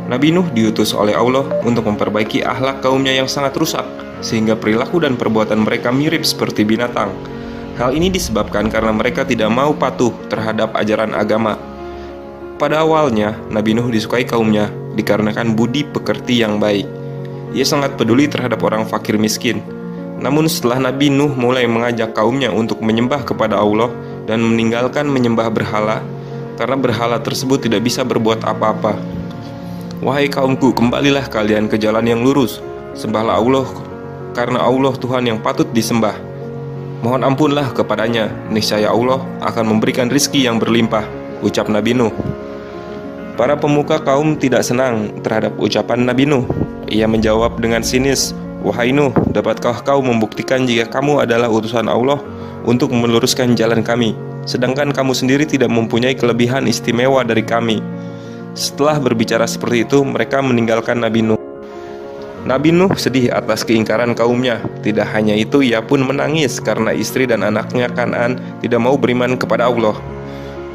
Nabi Nuh diutus oleh Allah untuk memperbaiki akhlak kaumnya yang sangat rusak, sehingga perilaku dan perbuatan mereka mirip seperti binatang. Hal ini disebabkan karena mereka tidak mau patuh terhadap ajaran agama. Pada awalnya, Nabi Nuh disukai kaumnya dikarenakan budi pekerti yang baik. Ia sangat peduli terhadap orang fakir miskin. Namun setelah Nabi Nuh mulai mengajak kaumnya untuk menyembah kepada Allah dan meninggalkan menyembah berhala, karena berhala tersebut tidak bisa berbuat apa-apa. Wahai kaumku, kembalilah kalian ke jalan yang lurus. Sembahlah Allah, karena Allah Tuhan yang patut disembah. Mohon ampunlah kepadanya, niscaya Allah akan memberikan rizki yang berlimpah, ucap Nabi Nuh. Para pemuka kaum tidak senang terhadap ucapan Nabi Nuh. Ia menjawab dengan sinis, "Wahai Nuh, dapatkah kau membuktikan jika kamu adalah utusan Allah untuk meluruskan jalan kami, sedangkan kamu sendiri tidak mempunyai kelebihan istimewa dari kami?" Setelah berbicara seperti itu, mereka meninggalkan Nabi Nuh. Nabi Nuh sedih atas keingkaran kaumnya. Tidak hanya itu, ia pun menangis karena istri dan anaknya Kan'an tidak mau beriman kepada Allah.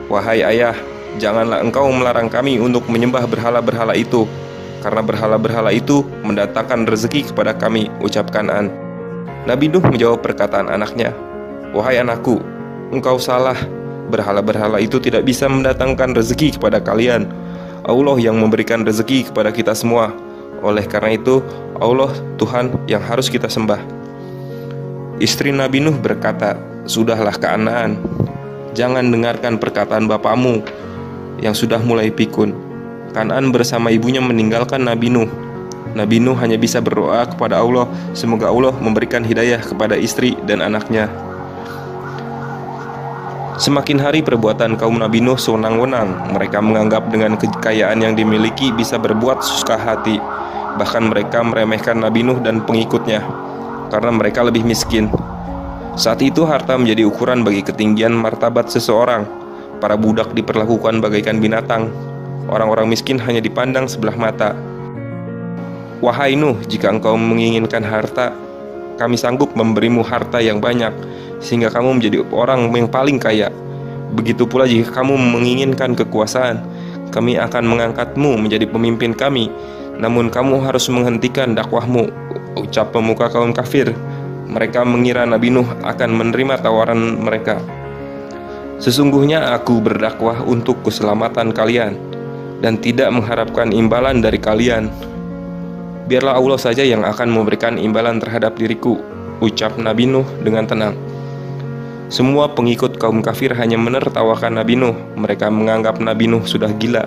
"Wahai ayah, janganlah engkau melarang kami untuk menyembah berhala-berhala itu, karena berhala-berhala itu mendatangkan rezeki kepada kami," ucap Kan'an. Nabi Nuh menjawab perkataan anaknya, "Wahai anakku, engkau salah. Berhala-berhala itu tidak bisa mendatangkan rezeki kepada kalian. Allah yang memberikan rezeki kepada kita semua. Oleh karena itu, Allah Tuhan yang harus kita sembah." Istri Nabi Nuh berkata, "Sudahlah Kan'an, jangan dengarkan perkataan bapakmu yang sudah mulai pikun." Kan'an bersama ibunya meninggalkan Nabi Nuh. Nabi Nuh hanya bisa berdoa kepada Allah, semoga Allah memberikan hidayah kepada istri dan anaknya. Semakin hari perbuatan kaum Nabi Nuh sewenang-wenang. Mereka menganggap dengan kekayaan yang dimiliki bisa berbuat suka hati. Bahkan mereka meremehkan Nabi Nuh dan pengikutnya karena mereka lebih miskin. Saat itu harta menjadi ukuran bagi ketinggian martabat seseorang. Para budak diperlakukan bagaikan binatang. Orang-orang miskin hanya dipandang sebelah mata. "Wahai Nuh, jika engkau menginginkan harta, kami sanggup memberimu harta yang banyak, sehingga kamu menjadi orang yang paling kaya. Begitu pula jika kamu menginginkan kekuasaan, kami akan mengangkatmu menjadi pemimpin kami. Namun kamu harus menghentikan dakwahmu," ucap pemuka kaum kafir. Mereka mengira Nabi Nuh akan menerima tawaran mereka. "Sesungguhnya aku berdakwah untuk keselamatan kalian dan tidak mengharapkan imbalan dari kalian. Biarlah Allah saja yang akan memberikan imbalan terhadap diriku," ucap Nabi Nuh dengan tenang. Semua pengikut kaum kafir hanya menertawakan Nabi Nuh. Mereka menganggap Nabi Nuh sudah gila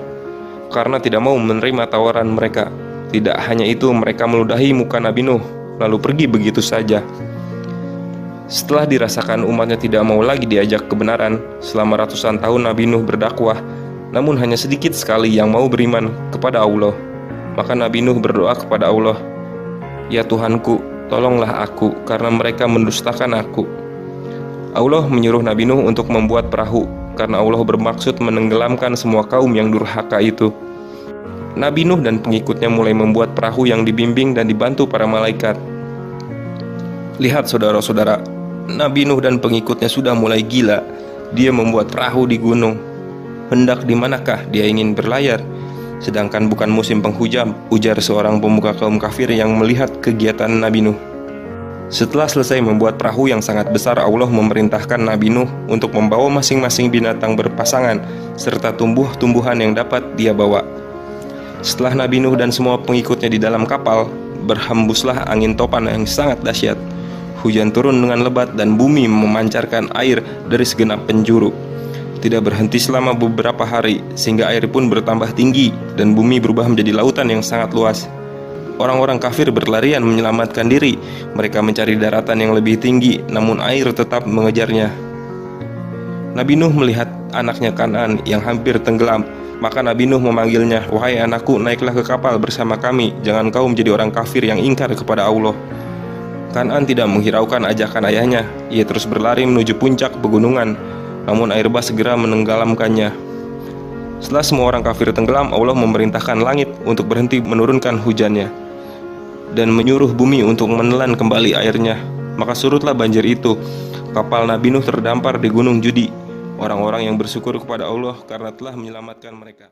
karena tidak mau menerima tawaran mereka. Tidak hanya itu, mereka meludahi muka Nabi Nuh lalu pergi begitu saja. Setelah dirasakan umatnya tidak mau lagi diajak kebenaran, selama ratusan tahun Nabi Nuh berdakwah, namun hanya sedikit sekali yang mau beriman kepada Allah. Maka Nabi Nuh berdoa kepada Allah, "Ya Tuhanku, tolonglah aku karena mereka mendustakan aku." Allah menyuruh Nabi Nuh untuk membuat perahu karena Allah bermaksud menenggelamkan semua kaum yang durhaka itu. Nabi Nuh dan pengikutnya mulai membuat perahu yang dibimbing dan dibantu para malaikat. Lihat saudara-saudara, Nabi Nuh dan pengikutnya sudah mulai gila. Dia membuat perahu di gunung. Hendak di manakah dia ingin berlayar? Sedangkan bukan musim penghujan, ujar seorang pemuka kaum kafir yang melihat kegiatan Nabi Nuh. Setelah selesai membuat perahu yang sangat besar, Allah memerintahkan Nabi Nuh untuk membawa masing-masing binatang berpasangan serta tumbuh-tumbuhan yang dapat dia bawa. Setelah Nabi Nuh dan semua pengikutnya di dalam kapal, berhembuslah angin topan yang sangat dahsyat. Hujan turun dengan lebat dan bumi memancarkan air dari segenap penjuru. Tidak berhenti selama beberapa hari, sehingga air pun bertambah tinggi dan bumi berubah menjadi lautan yang sangat luas. Orang-orang kafir berlarian menyelamatkan diri. Mereka mencari daratan yang lebih tinggi, namun air tetap mengejarnya. Nabi Nuh melihat anaknya Kan'an yang hampir tenggelam. Maka Nabi Nuh memanggilnya, "Wahai anakku, naiklah ke kapal bersama kami. Jangan kau menjadi orang kafir yang ingkar kepada Allah." Kan'an tidak menghiraukan ajakan ayahnya. Ia terus berlari menuju puncak pegunungan, namun air bah segera menenggelamkannya. Setelah semua orang kafir tenggelam, Allah memerintahkan langit untuk berhenti menurunkan hujannya dan menyuruh bumi untuk menelan kembali airnya. Maka surutlah banjir itu. Kapal Nabi Nuh terdampar di gunung Judi. Orang-orang yang bersyukur kepada Allah karena telah menyelamatkan mereka.